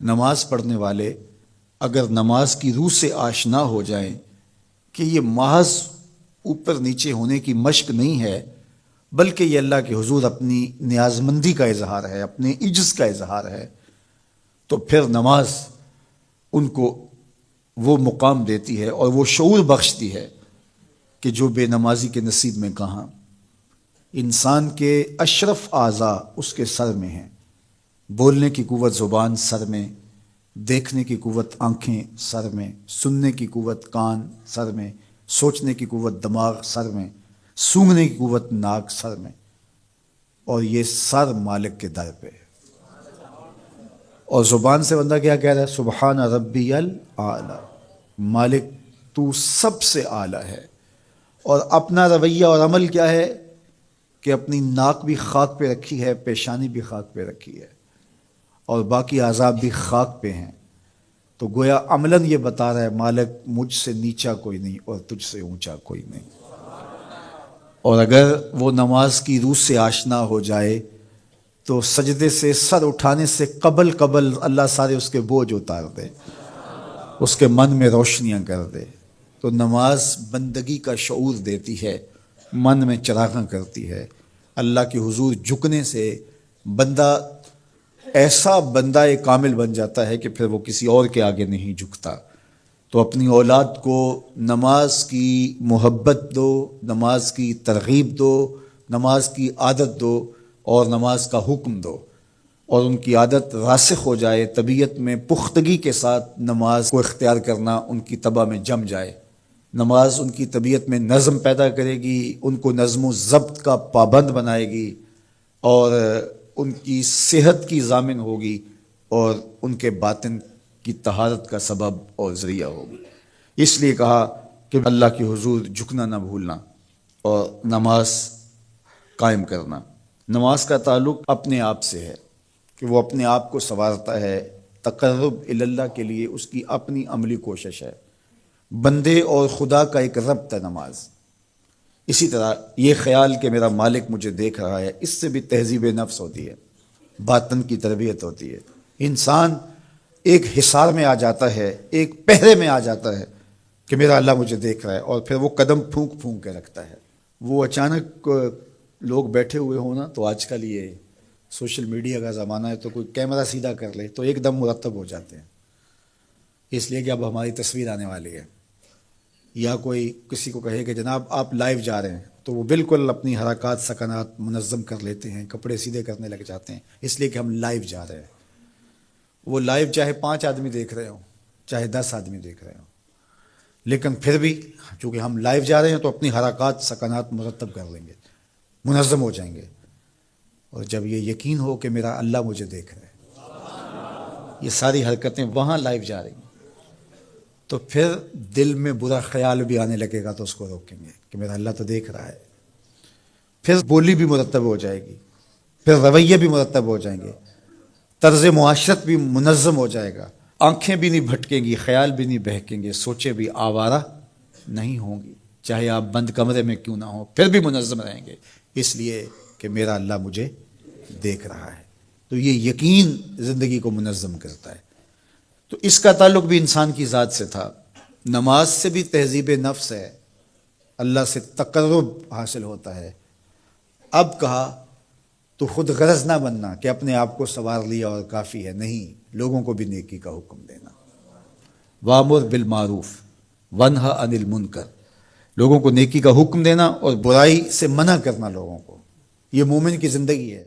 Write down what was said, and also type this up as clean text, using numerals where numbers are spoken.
نماز پڑھنے والے اگر نماز کی روح سے آشنا ہو جائیں کہ یہ محض اوپر نیچے ہونے کی مشق نہیں ہے، بلکہ یہ اللہ کے حضور اپنی نیازمندی کا اظہار ہے، اپنے عجز کا اظہار ہے، تو پھر نماز ان کو وہ مقام دیتی ہے اور وہ شعور بخشتی ہے کہ جو بے نمازی کے نصیب میں کہاں۔ انسان کے اشرف اعضاء اس کے سر میں ہیں، بولنے کی قوت زبان سر میں، دیکھنے کی قوت آنکھیں سر میں، سننے کی قوت کان سر میں، سوچنے کی قوت دماغ سر میں، سونگھنے کی قوت ناک سر میں، اور یہ سر مالک کے در پہ۔ اور زبان سے بندہ کیا کہہ رہا ہے؟ سبحان ربی الاعلی، مالک تو سب سے اعلیٰ ہے۔ اور اپنا رویہ اور عمل کیا ہے کہ اپنی ناک بھی خاک پہ رکھی ہے، پیشانی بھی خاک پہ رکھی ہے، اور باقی اعضاء بھی خاک پہ ہیں۔ تو گویا عملاً یہ بتا رہا ہے مالک مجھ سے نیچا کوئی نہیں اور تجھ سے اونچا کوئی نہیں۔ اور اگر وہ نماز کی روح سے آشنا ہو جائے تو سجدے سے سر اٹھانے سے قبل اللہ سارے اس کے بوجھ اتار دے، اس کے من میں روشنیاں کر دے۔ تو نماز بندگی کا شعور دیتی ہے، من میں چراغاں کرتی ہے۔ اللہ کے حضور جھکنے سے بندہ ایسا بندہ کامل بن جاتا ہے کہ پھر وہ کسی اور کے آگے نہیں جھکتا۔ تو اپنی اولاد کو نماز کی محبت دو، نماز کی ترغیب دو، نماز کی عادت دو اور نماز کا حکم دو، اور ان کی عادت راسخ ہو جائے، طبیعت میں پختگی کے ساتھ نماز کو اختیار کرنا ان کی طبع میں جم جائے۔ نماز ان کی طبیعت میں نظم پیدا کرے گی، ان کو نظم و ضبط کا پابند بنائے گی، اور ان کی صحت کی ضامن ہوگی، اور ان کے باطن کی طہارت کا سبب اور ذریعہ ہوگی۔ اس لیے کہا کہ اللہ کے حضور جھکنا نہ بھولنا اور نماز قائم کرنا۔ نماز کا تعلق اپنے آپ سے ہے کہ وہ اپنے آپ کو سنوارتا ہے، تقرب اللہ کے لیے اس کی اپنی عملی کوشش ہے۔ بندے اور خدا کا ایک ربط ہے نماز۔ اسی طرح یہ خیال کہ میرا مالک مجھے دیکھ رہا ہے، اس سے بھی تہذیب نفس ہوتی ہے، باطن کی تربیت ہوتی ہے۔ انسان ایک حصار میں آ جاتا ہے، ایک پہرے میں آ جاتا ہے کہ میرا اللہ مجھے دیکھ رہا ہے، اور پھر وہ قدم پھونک پھونک کے رکھتا ہے۔ وہ اچانک لوگ بیٹھے ہوئے ہوں نا، تو آج کل یہ سوشل میڈیا کا زمانہ ہے، تو کوئی کیمرہ سیدھا کر لے تو ایک دم مرتب ہو جاتے ہیں، اس لیے کہ اب ہماری تصویر آنے والی ہے۔ یا کوئی کسی کو کہے کہ جناب آپ لائیو جا رہے ہیں، تو وہ بالکل اپنی حرکات سکنات منظم کر لیتے ہیں، کپڑے سیدھے کرنے لگ جاتے ہیں، اس لیے کہ ہم لائیو جا رہے ہیں۔ وہ لائیو چاہے 5 آدمی دیکھ رہے ہوں، چاہے 10 آدمی دیکھ رہے ہوں، لیکن پھر بھی چونکہ ہم لائیو جا رہے ہیں تو اپنی حرکات سکنات مرتب کر لیں گے، منظم ہو جائیں گے۔ اور جب یہ یقین ہو کہ میرا اللہ مجھے دیکھ رہا ہے، یہ ساری حرکتیں وہاں لائیو جا رہی ہیں، تو پھر دل میں برا خیال بھی آنے لگے گا تو اس کو روکیں گے کہ میرا اللہ تو دیکھ رہا ہے۔ پھر بولی بھی مرتب ہو جائے گی، پھر رویے بھی مرتب ہو جائیں گے، طرز معاشرت بھی منظم ہو جائے گا، آنکھیں بھی نہیں بھٹکیں گی، خیال بھی نہیں بہکیں گے، سوچیں بھی آوارہ نہیں ہوں گی، چاہے آپ بند کمرے میں کیوں نہ ہوں، پھر بھی منظم رہیں گے، اس لیے کہ میرا اللہ مجھے دیکھ رہا ہے۔ تو یہ یقین زندگی کو منظم کرتا ہے۔ تو اس کا تعلق بھی انسان کی ذات سے تھا۔ نماز سے بھی تہذیب نفس ہے، اللہ سے تقرب حاصل ہوتا ہے۔ اب کہا تو خود غرض نہ بننا کہ اپنے آپ کو سنوار لیا اور کافی ہے، نہیں، لوگوں کو بھی نیکی کا حکم دینا۔ وامر بالمعروف ونہا عن المنکر، لوگوں کو نیکی کا حکم دینا اور برائی سے منع کرنا لوگوں کو، یہ مومن کی زندگی ہے۔